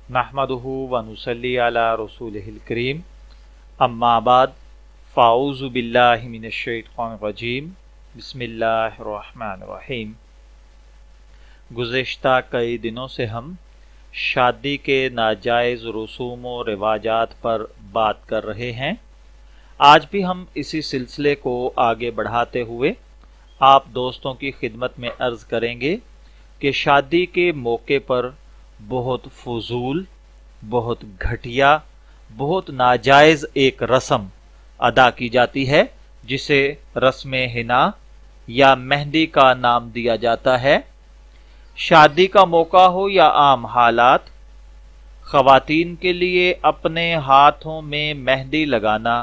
नहमदुहु व नुसल्ली अला रसूलिहिल करीम अम्मा बाद फ़ाऊज़ु बिल्लाहि मिनश शैतानिर रजीम बिस्मिल्लाहिर रहमानिर रहीम। गुज़िश्ता कई दिनों से हम शादी के नाजायज़ रसूम व रिवाजात पर बात कर रहे हैं। आज भी हम इसी सिलसिले को आगे बढ़ाते हुए आप दोस्तों की खिदमत में अर्ज़ करेंगे कि शादी के मौके पर बहुत फजूल, बहुत घटिया, बहुत नाजायज़ एक रस्म अदा की जाती है जिसे रस्म हिना या मेहंदी का नाम दिया जाता है। शादी का मौका हो या आम हालात, ख़वातीन के लिए अपने हाथों में मेहंदी लगाना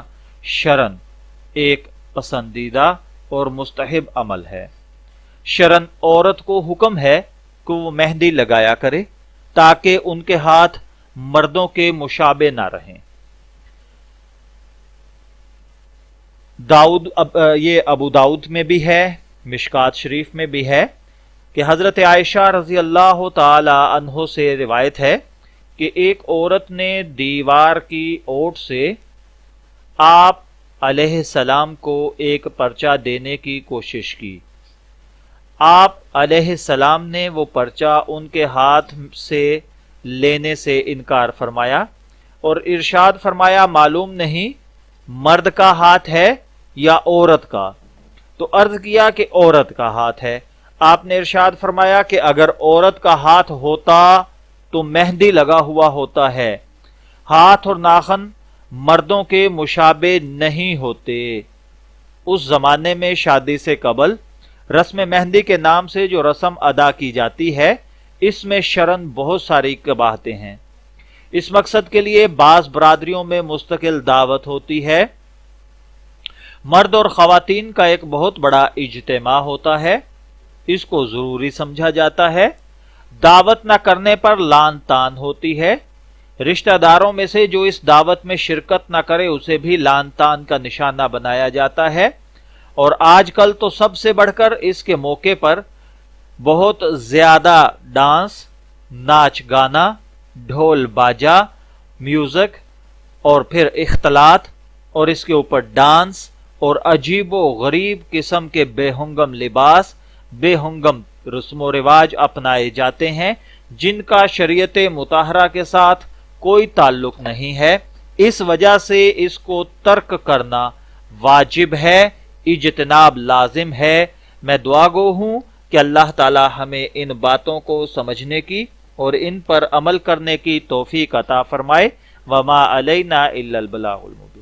शरन एक पसंदीदा और मुस्तहब अमल है। शरन औरत को हुक्म है कि वो मेहंदी लगाया करे ताकि उनके हाथ मर्दों के मुशाबे ना रहें। ये अबू दाऊद में भी है, मिशकात शरीफ में भी है कि हजरत आयशा रजी अल्लाह ताला अन्हो से रिवायत है कि एक औरत ने दीवार की ओट से आप अलैहिस्सलाम को एक पर्चा देने की कोशिश की। आप अलैहिस्सलाम ने वो पर्चा उनके हाथ से लेने से इनकार फरमाया और इरशाद फरमाया, मालूम नहीं मर्द का हाथ है या औरत का। तो अर्ज किया कि औरत का हाथ है। आपने इरशाद फरमाया कि अगर औरत का हाथ होता तो मेहंदी लगा हुआ होता है। हाथ और नाखन मर्दों के मुशाबे नहीं होते। उस जमाने में शादी से कबल रस्म मेहंदी के नाम से जो रस्म अदा की जाती है, इसमें शरन बहुत सारी कबाहतें हैं। इस मकसद के लिए बास बरादरियों में मुस्तकिल दावत होती है। मर्द और ख़वातीन का एक बहुत बड़ा इज्तिमा होता है, इसको जरूरी समझा जाता है। दावत न करने पर लान तान होती है। रिश्तेदारों में से जो इस दावत में शिरकत न करे उसे भी लान तान का निशाना बनाया जाता है। और आजकल तो सबसे बढ़कर इसके मौके पर बहुत ज्यादा डांस, नाच गाना, ढोल बाजा, म्यूजिक और फिर इख्तलात और इसके ऊपर डांस और अजीबो गरीब किस्म के बेहुंगम लिबास, बेहुंगम रस्मो रिवाज अपनाए जाते हैं जिनका शरीयत मुताहरा के साथ कोई ताल्लुक नहीं है। इस वजह से इसको तर्क करना वाजिब है, इज्तिनाब लाजिम है। मैं दुआ गो हूं कि अल्लाह ताला हमें इन बातों को समझने की और इन पर अमल करने की तौफीक अता फरमाए। वमा अलैना इल्लल बलागुल मुबीन।